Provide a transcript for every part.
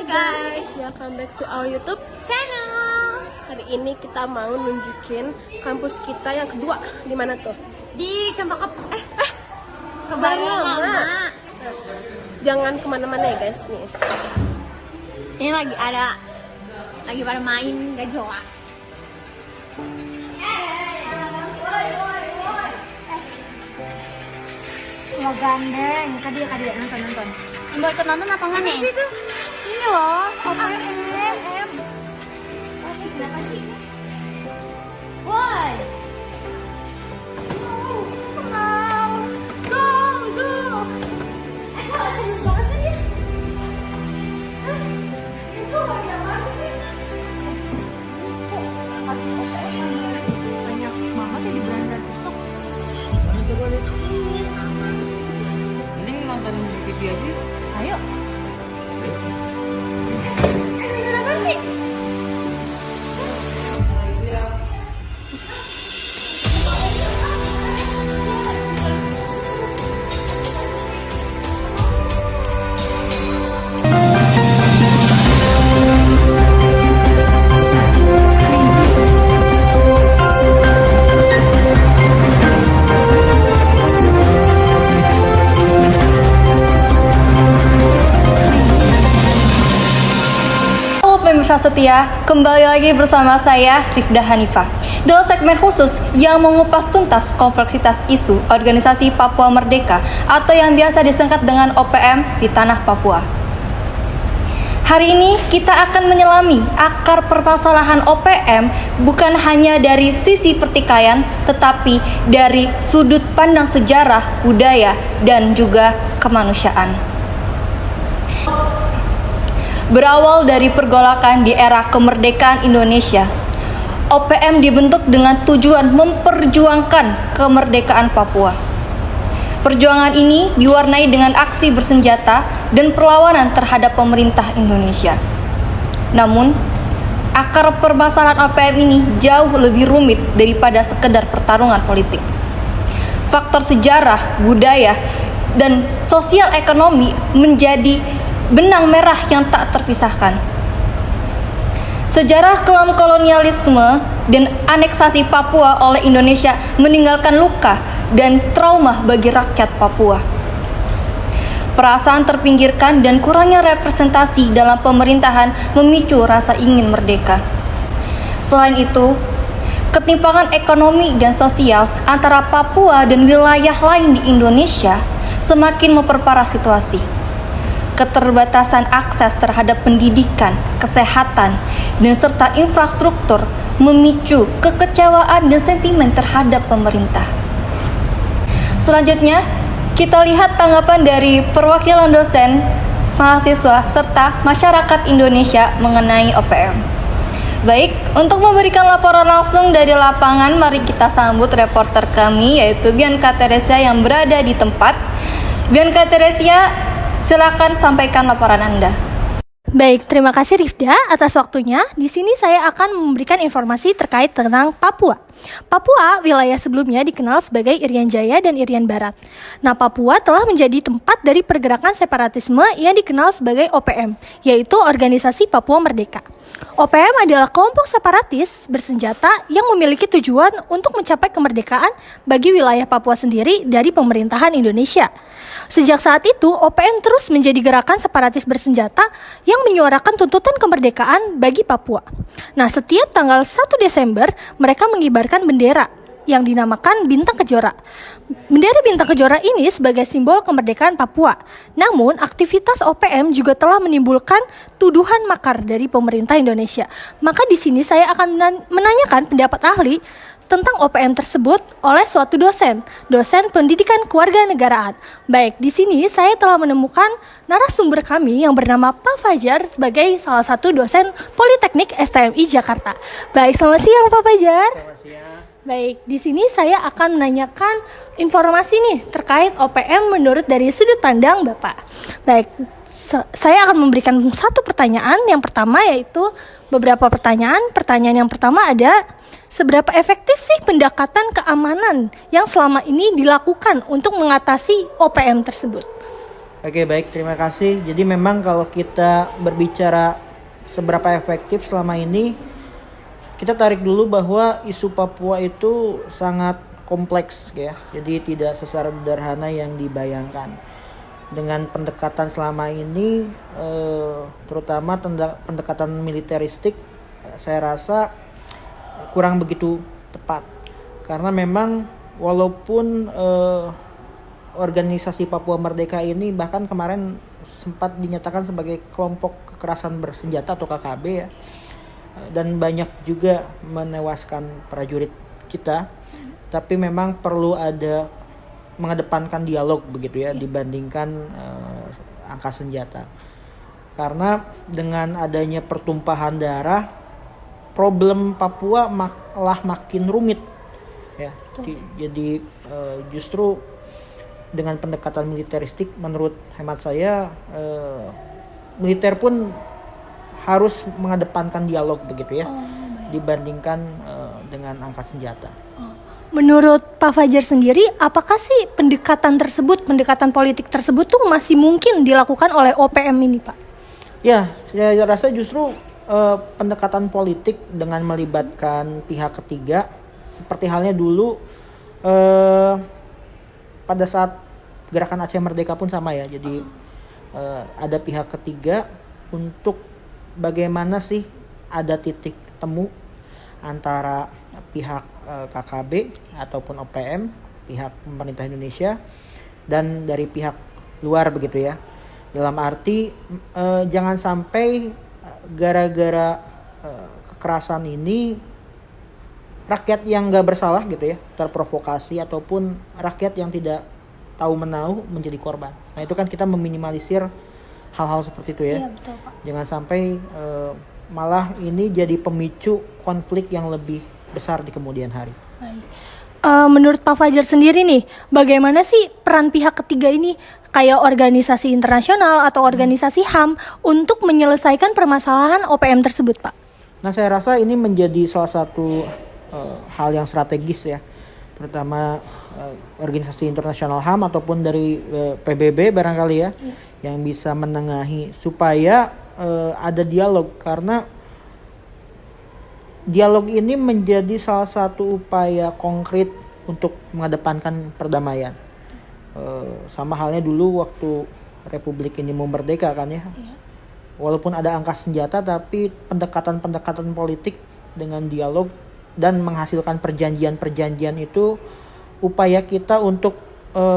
guys, welcome back to our YouTube channel. Hari ini kita mau nunjukin kampus kita yang kedua. Di mana tuh? Di Cempaka Kebayoran Lama. Nah, jangan kemana-mana ya guys nih. Ini lagi pada main gak jelas. Ya gandeng, tadi nonton. Mau ikut nonton apa enggak nih? Ini loh, OPM. Kenapa sih? Woi. Banyak banget ya di Belanda TikTok. Mending nonton di TV aja. Ayo. Kenapa sih? Pemirsa setia, kembali lagi bersama saya Rifda Hanifah dalam segmen khusus yang mengupas tuntas kompleksitas isu organisasi Papua Merdeka atau yang biasa disingkat dengan OPM di tanah Papua. Hari ini kita akan menyelami akar permasalahan OPM bukan hanya dari sisi pertikaian tetapi dari sudut pandang sejarah, budaya, dan juga kemanusiaan. Berawal dari pergolakan di era kemerdekaan Indonesia, OPM dibentuk dengan tujuan memperjuangkan kemerdekaan Papua. Perjuangan ini diwarnai dengan aksi bersenjata dan perlawanan terhadap pemerintah Indonesia. Namun, akar permasalahan OPM ini jauh lebih rumit daripada sekedar pertarungan politik. Faktor sejarah, budaya, dan sosial ekonomi menjadi benang merah yang tak terpisahkan. Sejarah kelam kolonialisme dan aneksasi Papua oleh Indonesia meninggalkan luka dan trauma bagi rakyat Papua. Perasaan terpinggirkan dan kurangnya representasi dalam pemerintahan memicu rasa ingin merdeka. Selain itu, ketimpangan ekonomi dan sosial antara Papua dan wilayah lain di Indonesia semakin memperparah situasi. Keterbatasan akses terhadap pendidikan, kesehatan, dan serta infrastruktur memicu kekecewaan dan sentimen terhadap pemerintah. Selanjutnya, kita lihat tanggapan dari perwakilan dosen, mahasiswa, serta masyarakat Indonesia mengenai OPM. Baik, untuk memberikan laporan langsung dari lapangan, mari kita sambut reporter kami, yaitu Bianca Teresia yang berada di tempat. Bianca Teresia, silakan sampaikan laporan Anda. Baik, terima kasih Rifda atas waktunya. Di sini saya akan memberikan informasi terkait tentang Papua. Papua, wilayah sebelumnya dikenal sebagai Irian Jaya dan Irian Barat. Nah, Papua telah menjadi tempat dari pergerakan separatisme yang dikenal sebagai OPM, yaitu Organisasi Papua Merdeka. OPM adalah kelompok separatis bersenjata yang memiliki tujuan untuk mencapai kemerdekaan bagi wilayah Papua sendiri dari pemerintahan Indonesia. Sejak saat itu, OPM terus menjadi gerakan separatis bersenjata yang menyuarakan tuntutan kemerdekaan bagi Papua. Nah, setiap tanggal 1 Desember, mereka mengibarkan bendera yang dinamakan Bintang Kejora. Bendera Bintang Kejora ini sebagai simbol kemerdekaan Papua. Namun, aktivitas OPM juga telah menimbulkan tuduhan makar dari pemerintah Indonesia. Maka di sini saya akan menanyakan pendapat ahli tentang OPM tersebut oleh suatu dosen pendidikan kewarganegaraan. Baik, di sini saya telah menemukan narasumber kami yang bernama Pak Fajar sebagai salah satu dosen Politeknik STMI Jakarta. Baik, selamat siang Pak Fajar. Selamat siang. Baik, di sini saya akan menanyakan informasi nih terkait OPM menurut dari sudut pandang Bapak. Baik, saya akan memberikan satu pertanyaan. Yang pertama yaitu beberapa pertanyaan. Pertanyaan yang pertama ada, seberapa efektif sih pendekatan keamanan yang selama ini dilakukan untuk mengatasi OPM tersebut? Oke, baik, terima kasih. Jadi memang kalau kita berbicara seberapa efektif selama ini, kita tarik dulu bahwa isu Papua itu sangat kompleks ya. Jadi tidak sesederhana yang dibayangkan. Dengan pendekatan selama ini, terutama pendekatan militeristik, saya rasa kurang begitu tepat. Karena memang walaupun organisasi Papua Merdeka ini bahkan kemarin sempat dinyatakan sebagai kelompok kekerasan bersenjata atau KKB ya, dan banyak juga menewaskan prajurit kita, tapi memang perlu ada mengedepankan dialog begitu ya dibandingkan angkat senjata, karena dengan adanya pertumpahan darah problem Papua malah makin rumit ya. Jadi justru dengan pendekatan militeristik, menurut hemat saya, militer pun harus mengedepankan dialog begitu ya, dibandingkan dengan angkat senjata. Menurut Pak Fajar sendiri, apakah sih pendekatan politik tersebut tuh masih mungkin dilakukan oleh OPM ini, Pak? Ya, saya rasa justru pendekatan politik dengan melibatkan pihak ketiga, seperti halnya dulu pada saat Gerakan Aceh Merdeka pun sama ya. Jadi ada pihak ketiga untuk bagaimana sih ada titik temu antara pihak KKB ataupun OPM, pihak pemerintah Indonesia, dan dari pihak luar begitu ya. Dalam arti jangan sampai gara-gara kekerasan ini rakyat yang gak bersalah gitu ya terprovokasi, ataupun rakyat yang tidak tahu menahu menjadi korban. Nah itu kan kita meminimalisir hal-hal seperti itu ya. Iya, betul, Pak. Jangan sampai malah ini jadi pemicu konflik yang lebih besar di kemudian hari. Baik. Menurut Pak Fajar sendiri nih, bagaimana sih peran pihak ketiga ini, kayak organisasi internasional atau organisasi HAM, untuk menyelesaikan permasalahan OPM tersebut, Pak? Nah saya rasa ini menjadi salah satu hal yang strategis ya, terutama organisasi internasional HAM ataupun dari PBB barangkali ya, yang bisa menengahi supaya ada dialog, karena dialog ini menjadi salah satu upaya konkret untuk mengedepankan perdamaian. Sama halnya dulu waktu Republik ini mau merdeka kan ya. Walaupun ada angkat senjata, tapi pendekatan-pendekatan politik dengan dialog dan menghasilkan perjanjian-perjanjian itu upaya kita untuk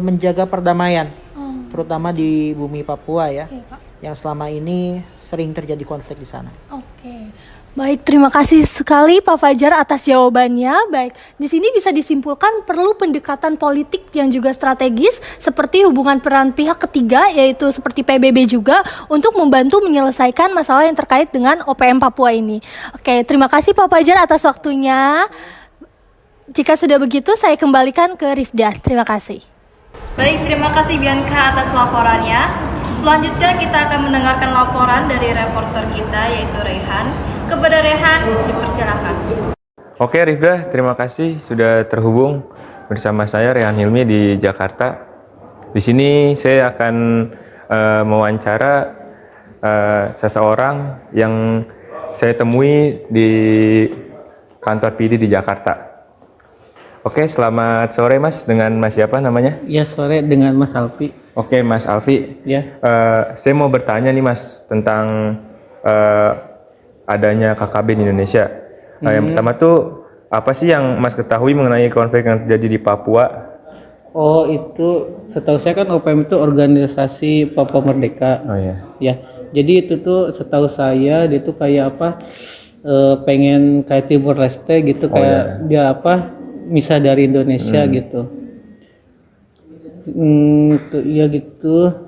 menjaga perdamaian, terutama di bumi Papua ya, yang selama ini sering terjadi konflik di sana. Oke. Baik, terima kasih sekali Pak Fajar atas jawabannya. Baik, di sini bisa disimpulkan perlu pendekatan politik yang juga strategis, seperti hubungan peran pihak ketiga, yaitu seperti PBB juga, untuk membantu menyelesaikan masalah yang terkait dengan OPM Papua ini. Oke, terima kasih Pak Fajar atas waktunya. Jika sudah begitu, saya kembalikan ke Rifda. Terima kasih. Baik, terima kasih Bianca atas laporannya. Selanjutnya kita akan mendengarkan laporan dari reporter kita, yaitu Rehan. Kepada Rehan, dipersilakan. Oke Rifda, terima kasih sudah terhubung bersama saya Rehan Hilmi di Jakarta. Di sini saya akan mewawancara seseorang yang saya temui di kantor PD di Jakarta. Oke, selamat sore Mas, dengan Mas siapa namanya? Ya, sore dengan Mas Alfi. Oke, Mas Alfi. Ya. Saya mau bertanya nih Mas tentang adanya KKB di Indonesia. Yang pertama tuh apa sih yang Mas ketahui mengenai konflik yang terjadi di Papua? Oh, itu setahu saya kan OPM itu organisasi Papua Merdeka. Oh ya. Ya. Jadi itu tuh setahu saya dia tuh kayak apa? Pengen kayak Timur Leste gitu, kayak dia apa? Misah dari Indonesia gitu. Ya gitu.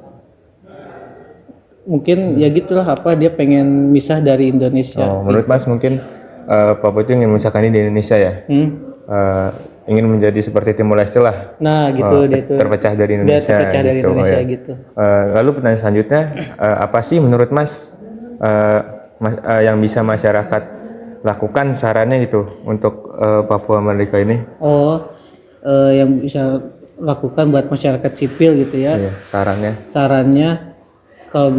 Mungkin ya gitulah, apa dia pengen misah dari Indonesia. Oh, menurut Mas mungkin Papua itu ingin memisahkan ini di Indonesia ya? Ingin menjadi seperti Timur Leste lah. Nah gitu, dia itu terpecah dari Indonesia. Dia terpecah dari gitu. Indonesia Oh, ya. gitu. Lalu pertanyaan selanjutnya, apa sih menurut Mas yang bisa masyarakat lakukan sarannya gitu untuk Papua Merdeka ini? Yang bisa lakukan buat masyarakat sipil gitu ya. Iya, Sarannya kalau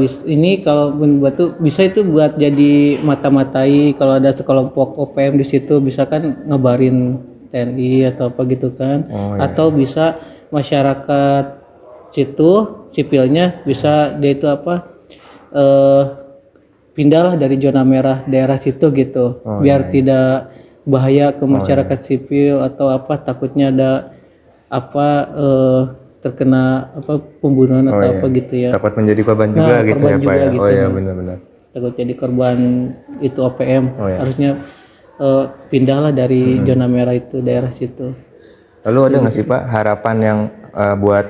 kalau buat tuh bisa itu buat jadi mata-matai kalau ada sekelompok OPM di situ bisa kan ngabarin TNI atau apa gitu kan. Atau bisa masyarakat situ sipilnya bisa dia itu pindahlah dari zona merah daerah situ gitu. Biar tidak bahaya ke masyarakat sipil atau takutnya ada terkena pembunuhan atau gitu ya. Takut menjadi korban juga gitu ya Pak ya. Gitu. Oh iya benar-benar. Takut jadi korban itu OPM. Harusnya pindahlah dari zona merah itu daerah situ. Lalu ada nggak sih Pak harapan yang buat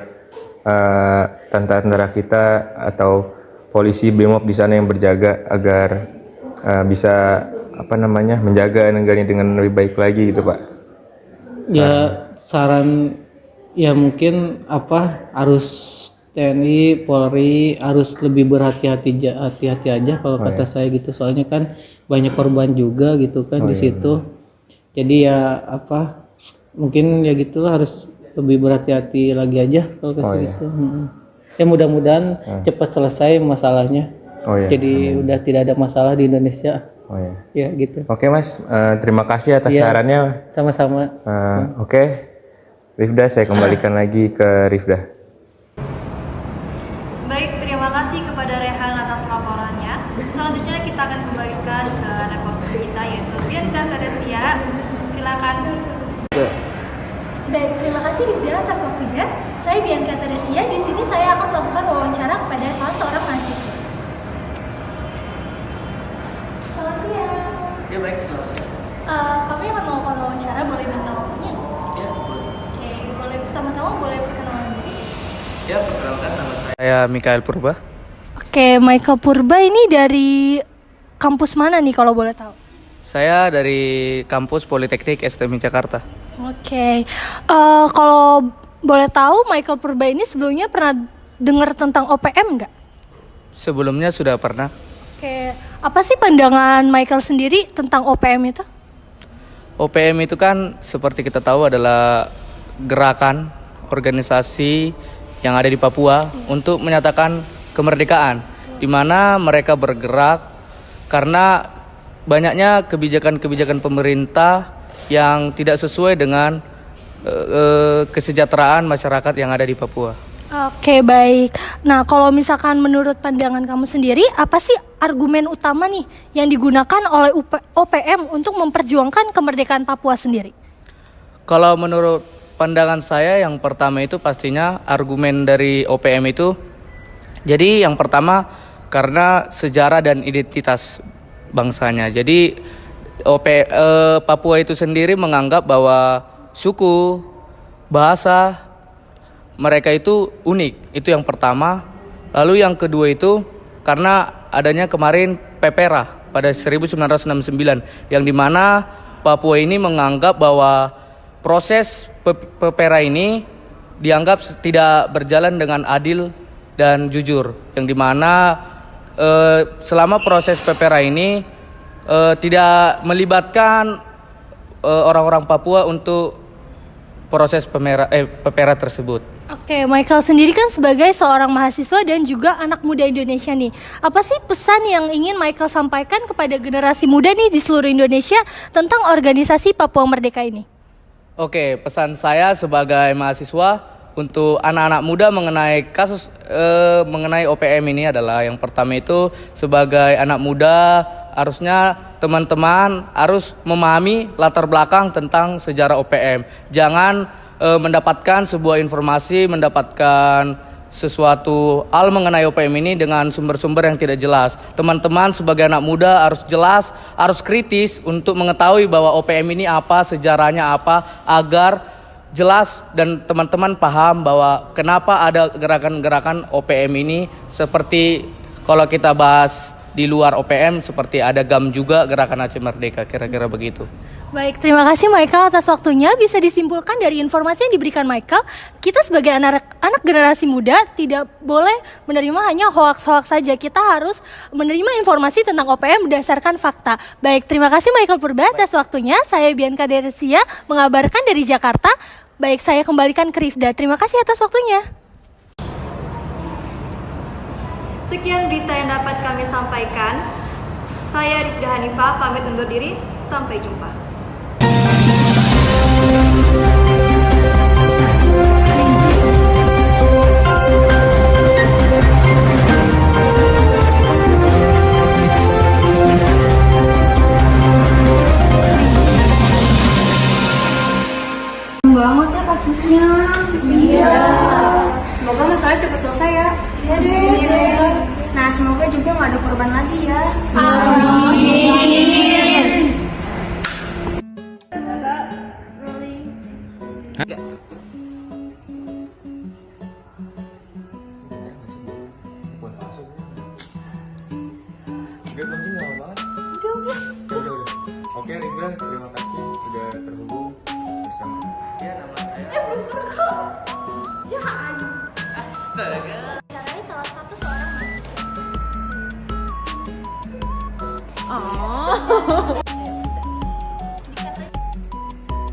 tentara kita atau polisi BRIMOB di sana yang berjaga agar bisa menjaga negara ini dengan lebih baik lagi gitu Pak? Ya saran ya mungkin harus TNI, Polri harus lebih berhati-hati aja kalau kata saya gitu. Soalnya kan banyak korban juga gitu kan di situ. Jadi ya mungkin ya gitu harus lebih berhati-hati lagi aja kalau kata gitu. Ya mudah-mudahan cepat selesai masalahnya. Jadi udah tidak ada masalah di Indonesia. Ya gitu. Oke Mas, terima kasih atas sarannya. Sama-sama. Oke. Rifda, saya kembalikan lagi ke Rifda. Baik, terima kasih kepada Rehan atas laporannya. Selanjutnya kita akan kembalikan ke reporter kita yaitu Bianca Teresia. Silakan. Baik, terima kasih Rifda atas waktunya. Saya Bianca Teresia. Di sini saya akan melakukan wawancara kepada salah seorang mahasiswa. Selamat siang. Ya baik, selamat siang. Kami akan melakukan wawancara, boleh minta waktunya? Ya, boleh. Oke, pertama-tama boleh perkenalan diri? Ya, perkenalkan nama saya Mikael Purba. Oke, Michael Purba ini dari kampus mana nih kalau boleh tahu? Saya dari kampus Politeknik STM Jakarta. Oke, kalau boleh tahu Michael Purba ini sebelumnya pernah dengar tentang OPM nggak? Sebelumnya sudah pernah. Oke, apa sih pandangan Michael sendiri tentang OPM itu? OPM itu kan seperti kita tahu adalah gerakan organisasi yang ada di Papua untuk menyatakan kemerdekaan, di mana mereka bergerak karena banyaknya kebijakan-kebijakan pemerintah yang tidak sesuai dengan kesejahteraan masyarakat yang ada di Papua. Oke, baik. Nah, kalau misalkan menurut pandangan kamu sendiri, apa sih argumen utama nih yang digunakan oleh OPM untuk memperjuangkan kemerdekaan Papua sendiri? Kalau menurut pandangan saya, yang pertama itu pastinya argumen dari OPM itu, jadi yang pertama karena sejarah dan identitas bangsanya. Jadi Papua itu sendiri menganggap bahwa suku, bahasa mereka itu unik, itu yang pertama. Lalu yang kedua itu karena adanya kemarin PPRA pada 1969 yang dimana Papua ini menganggap bahwa proses PPRA ini dianggap tidak berjalan dengan adil dan jujur, yang dimana selama proses PPRA ini tidak melibatkan orang-orang Papua untuk proses PPRA tersebut. Oke, Michael sendiri kan sebagai seorang mahasiswa dan juga anak muda Indonesia nih. Apa sih pesan yang ingin Michael sampaikan kepada generasi muda nih di seluruh Indonesia tentang organisasi Papua Merdeka ini? Oke, pesan saya sebagai mahasiswa untuk anak-anak muda mengenai kasus mengenai OPM ini adalah yang pertama itu sebagai anak muda harusnya teman-teman harus memahami latar belakang tentang sejarah OPM. Jangan mendapatkan sebuah informasi, mendapatkan sesuatu hal mengenai OPM ini dengan sumber-sumber yang tidak jelas. Teman-teman sebagai anak muda harus jelas, harus kritis untuk mengetahui bahwa OPM ini apa, sejarahnya apa, agar jelas dan teman-teman paham bahwa kenapa ada gerakan-gerakan OPM ini. Seperti kalau kita bahas di luar OPM seperti ada GAM juga, Gerakan Aceh Merdeka, kira-kira begitu. Baik, terima kasih Michael atas waktunya. Bisa disimpulkan dari informasi yang diberikan Michael, kita sebagai anak generasi muda tidak boleh menerima hanya hoaks-hoaks saja. Kita harus menerima informasi tentang OPM berdasarkan fakta. Baik, terima kasih Michael Purba atas waktunya. Saya Bianca Teresia mengabarkan dari Jakarta. Baik, saya kembalikan ke Rifda. Terima kasih atas waktunya. Sekian berita yang dapat kami sampaikan. Saya Rifda Hanifah pamit undur diri. Sampai jumpa. Banget ya kasusnya. Iya. Semoga masalahnya cepat selesai ya. Iya deh. Nah, semoga juga nggak ada korban lagi ya. Amin. Udah. Oke Rifda, terima kasih sudah terhubung bersama. Ya, nama saya. Belum kerekam. Ya, Astaga. caranya salah satu seorang mahasiswa.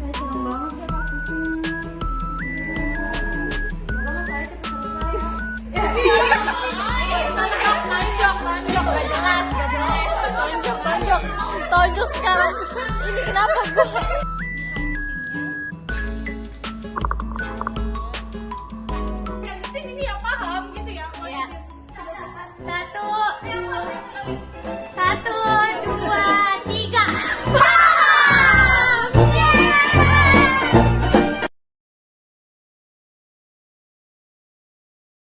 Serem banget ya kasusnya. Semoga masalahnya cepat selesai. Tonjok sekarang. Ini kenapa gue?